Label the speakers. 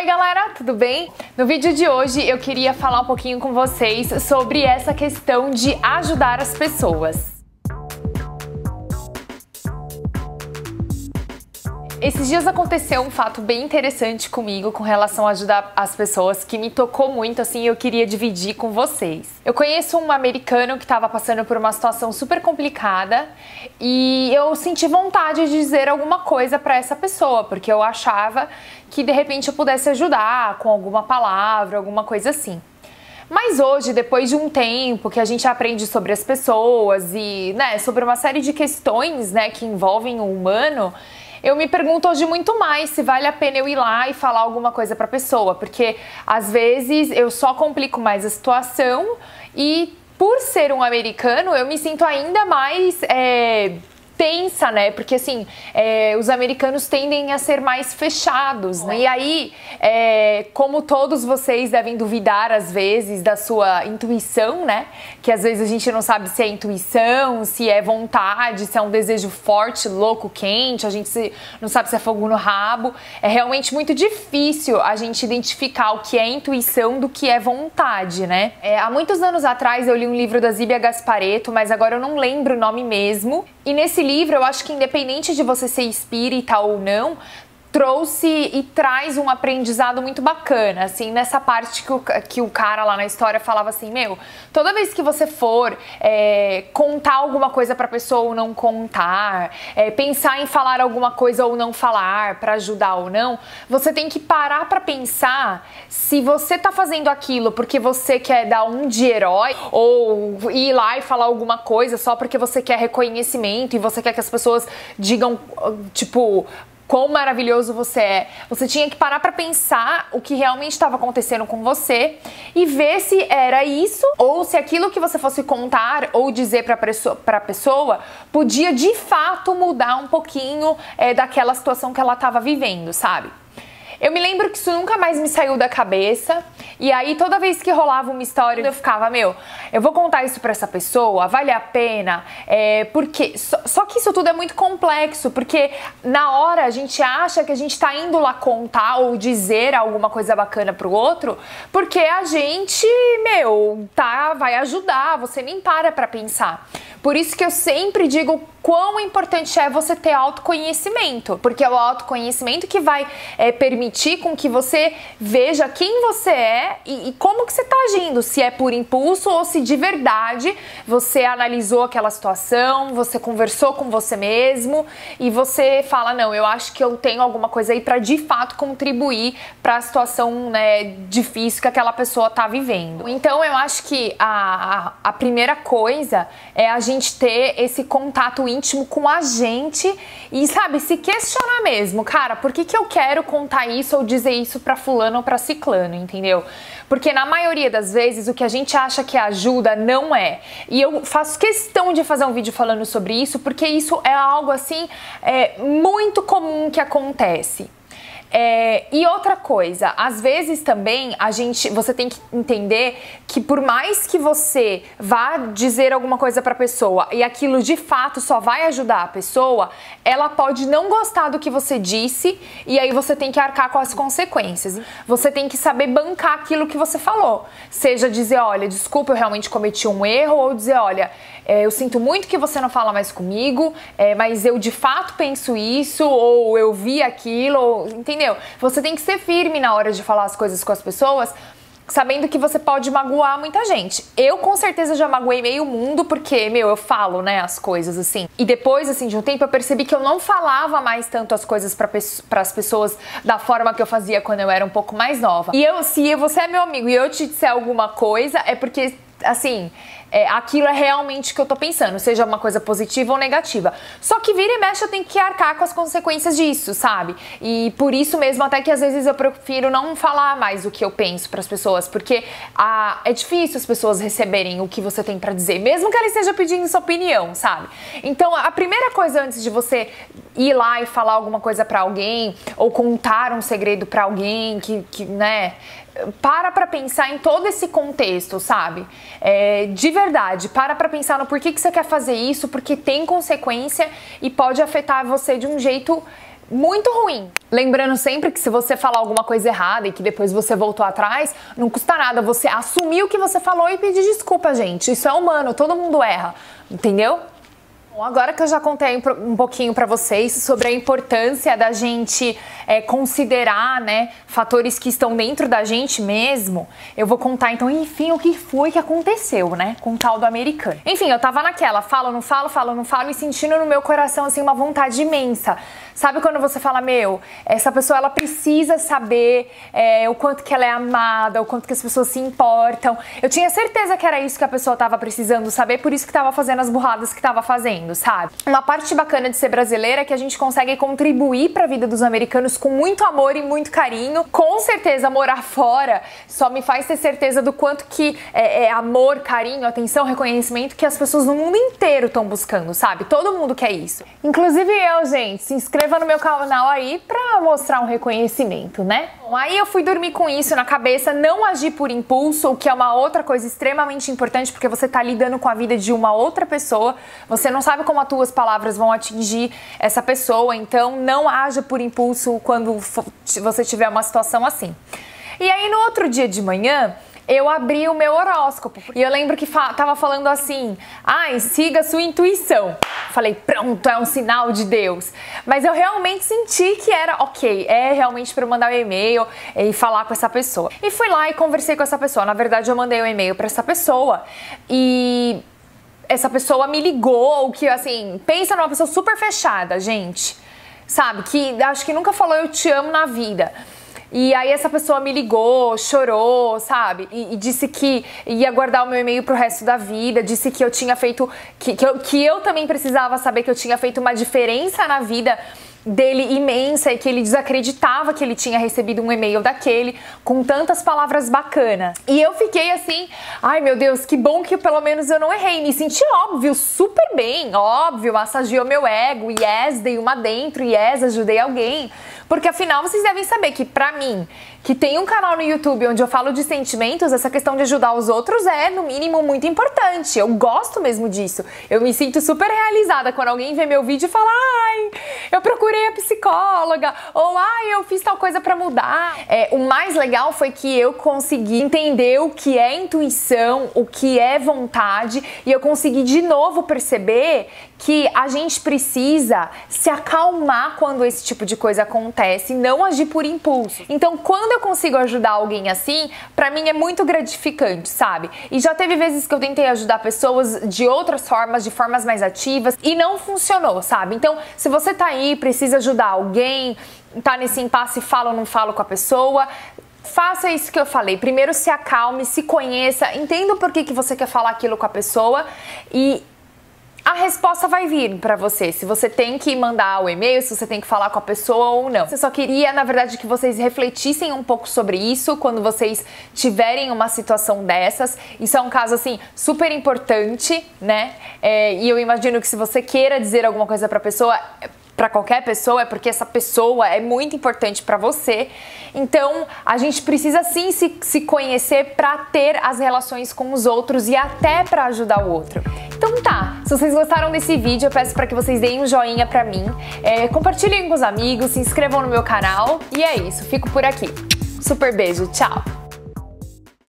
Speaker 1: Oi galera, tudo bem? No vídeo de hoje eu queria falar um pouquinho com vocês sobre essa questão de ajudar as pessoas. Esses dias aconteceu um fato bem interessante comigo com relação a ajudar as pessoas que me tocou muito, assim, eu queria dividir com vocês. Eu conheço um americano que estava passando por uma situação super complicada e eu senti vontade de dizer alguma coisa para essa pessoa, porque eu achava que de repente eu pudesse ajudar com alguma palavra, alguma coisa assim. Mas hoje, depois de um tempo que a gente aprende sobre as pessoas e, sobre uma série de questões, que envolvem o humano, eu me pergunto hoje muito mais se vale a pena eu ir lá e falar alguma coisa pra pessoa, porque às vezes eu só complico mais a situação e por ser um americano eu me sinto ainda mais tensa, porque assim, os americanos tendem a ser mais fechados, E aí, como todos vocês devem duvidar às vezes da sua intuição, Que às vezes a gente não sabe se é intuição, se é vontade, se é um desejo forte, louco, quente, a gente não sabe se é fogo no rabo. É realmente muito difícil a gente identificar o que é intuição do que é vontade, Há muitos anos atrás eu li um livro da Zíbia Gasparetto, mas agora eu não lembro o nome mesmo. E nesse livro, eu acho que independente de você ser espírita ou não, trouxe e traz um aprendizado muito bacana, assim, nessa parte que o cara lá na história falava assim, toda vez que você for contar alguma coisa pra pessoa ou não contar, pensar em falar alguma coisa ou não falar, pra ajudar ou não, você tem que parar pra pensar se você tá fazendo aquilo porque você quer dar um de herói, ou ir lá e falar alguma coisa só porque você quer reconhecimento e você quer que as pessoas digam, tipo, quão maravilhoso você é. Você tinha que parar pra pensar o que realmente estava acontecendo com você e ver se era isso ou se aquilo que você fosse contar ou dizer pra pessoa podia de fato mudar um pouquinho daquela situação que ela estava vivendo, sabe? Eu me lembro que isso nunca mais me saiu da cabeça e aí toda vez que rolava uma história eu ficava, eu vou contar isso pra essa pessoa, vale a pena? Porque só que isso tudo é muito complexo, porque na hora a gente acha que a gente tá indo lá contar ou dizer alguma coisa bacana pro outro, porque a gente, vai ajudar, você nem para pra pensar. Por isso que eu sempre digo quão importante é você ter autoconhecimento, porque é o autoconhecimento que vai permitir com que você veja quem você é e como que você está agindo, se é por impulso ou se de verdade você analisou aquela situação, você conversou com você mesmo e você fala, não, eu acho que eu tenho alguma coisa aí para de fato contribuir para a situação difícil que aquela pessoa está vivendo. Então eu acho que a primeira coisa é a gente ter esse contato íntimo com a gente e, se questionar mesmo, cara, por que eu quero contar isso ou dizer isso pra fulano ou pra ciclano, entendeu? Porque na maioria das vezes o que a gente acha que ajuda não é. E eu faço questão de fazer um vídeo falando sobre isso, porque isso é algo assim muito comum que acontece. E outra coisa, às vezes também você tem que entender que por mais que você vá dizer alguma coisa pra pessoa e aquilo de fato só vai ajudar a pessoa, ela pode não gostar do que você disse e aí você tem que arcar com as consequências. Você tem que saber bancar aquilo que você falou. Seja dizer, olha, desculpa, eu realmente cometi um erro, ou dizer, olha, eu sinto muito que você não fala mais comigo, mas eu de fato penso isso, ou eu vi aquilo, ou, entendeu? Você tem que ser firme na hora de falar as coisas com as pessoas, sabendo que você pode magoar muita gente. Eu com certeza já magoei meio mundo, porque, eu falo, as coisas assim. E depois, assim, de um tempo eu percebi que eu não falava mais tanto as coisas pras pessoas da forma que eu fazia quando eu era um pouco mais nova. E se você é meu amigo e eu te disser alguma coisa, é porque, assim, aquilo é realmente o que eu tô pensando, seja uma coisa positiva ou negativa. Só que vira e mexe eu tenho que arcar com as consequências disso, sabe? E por isso mesmo até que às vezes eu prefiro não falar mais o que eu penso pras pessoas, porque é difícil as pessoas receberem o que você tem pra dizer, mesmo que ela esteja pedindo sua opinião, sabe? Então a primeira coisa antes de você ir lá e falar alguma coisa pra alguém, ou contar um segredo pra alguém para pensar em todo esse contexto, sabe? De verdade, para pensar no porquê que você quer fazer isso, porque tem consequência e pode afetar você de um jeito muito ruim. Lembrando sempre que se você falar alguma coisa errada e que depois você voltou atrás, não custa nada você assumir o que você falou e pedir desculpa, gente. Isso é humano, todo mundo erra, entendeu? Bom, agora que eu já contei um pouquinho pra vocês sobre a importância da gente considerar, né, fatores que estão dentro da gente mesmo, eu vou contar então, enfim, o que foi que aconteceu, né, com o tal do americano. Enfim, eu tava naquela, falo, não falo, falo, não falo, e sentindo no meu coração, assim, uma vontade imensa. Sabe quando você fala, meu, essa pessoa, ela precisa saber o quanto que ela é amada, o quanto que as pessoas se importam. Eu tinha certeza que era isso que a pessoa tava precisando saber, por isso que tava fazendo as burradas que tava fazendo, sabe? Uma parte bacana de ser brasileira é que a gente consegue contribuir pra vida dos americanos com muito amor e muito carinho. Com certeza, morar fora só me faz ter certeza do quanto que é amor, carinho, atenção, reconhecimento que as pessoas no mundo inteiro estão buscando, sabe? Todo mundo quer isso. Inclusive eu, gente, se inscreva no meu canal aí pra mostrar um reconhecimento, né? Bom, aí eu fui dormir com isso na cabeça, não agir por impulso, o que é uma outra coisa extremamente importante, porque você tá lidando com a vida de uma outra pessoa, você não sabe como as tuas palavras vão atingir essa pessoa, então não haja por impulso quando você tiver uma situação assim. E aí no outro dia de manhã, eu abri o meu horóscopo e eu lembro que tava falando assim, siga sua intuição. Falei, pronto, é um sinal de Deus. Mas eu realmente senti que era ok, é realmente para eu mandar um e-mail e falar com essa pessoa. E fui lá e conversei com essa pessoa. Na verdade, eu mandei um e-mail para essa pessoa e essa pessoa me ligou, que assim, pensa numa pessoa super fechada, gente. Sabe, que acho que nunca falou eu te amo na vida. E aí essa pessoa me ligou, chorou, sabe? E disse que ia guardar o meu e-mail pro resto da vida, disse que eu tinha feito, que eu também precisava saber que eu tinha feito uma diferença na vida dele imensa e que ele desacreditava que ele tinha recebido um e-mail daquele com tantas palavras bacanas. E eu fiquei assim, ai meu Deus, que bom que pelo menos eu não errei. Me senti óbvio, super bem, óbvio, massageou meu ego, yes, dei uma dentro, yes, ajudei alguém. Porque afinal vocês devem saber que pra mim, que tem um canal no YouTube onde eu falo de sentimentos, essa questão de ajudar os outros é, no mínimo, muito importante. Eu gosto mesmo disso. Eu me sinto super realizada quando alguém vê meu vídeo e fala, ai, eu procurei a psicóloga, ou ai, eu fiz tal coisa pra mudar. O mais legal foi que eu consegui entender o que é intuição, o que é vontade, e eu consegui de novo perceber que a gente precisa se acalmar quando esse tipo de coisa acontece, não agir por impulso. Então, quando eu consigo ajudar alguém assim, pra mim é muito gratificante, sabe? E já teve vezes que eu tentei ajudar pessoas de outras formas, de formas mais ativas, e não funcionou, sabe? Então, se você tá aí, precisa ajudar alguém, tá nesse impasse, fala ou não fala com a pessoa, faça isso que eu falei. Primeiro se acalme, se conheça, entenda o porquê que você quer falar aquilo com a pessoa e a resposta vai vir pra você, se você tem que mandar o e-mail, se você tem que falar com a pessoa ou não. Eu só queria, na verdade, que vocês refletissem um pouco sobre isso quando vocês tiverem uma situação dessas. Isso é um caso, assim, super importante, né? E eu imagino que se você queira dizer alguma coisa pra pessoa, pra qualquer pessoa, é porque essa pessoa é muito importante pra você. Então, a gente precisa sim se conhecer pra ter as relações com os outros e até pra ajudar o outro. Então tá, se vocês gostaram desse vídeo, eu peço pra que vocês deem um joinha pra mim, compartilhem com os amigos, se inscrevam no meu canal e é isso, fico por aqui. Super beijo, tchau!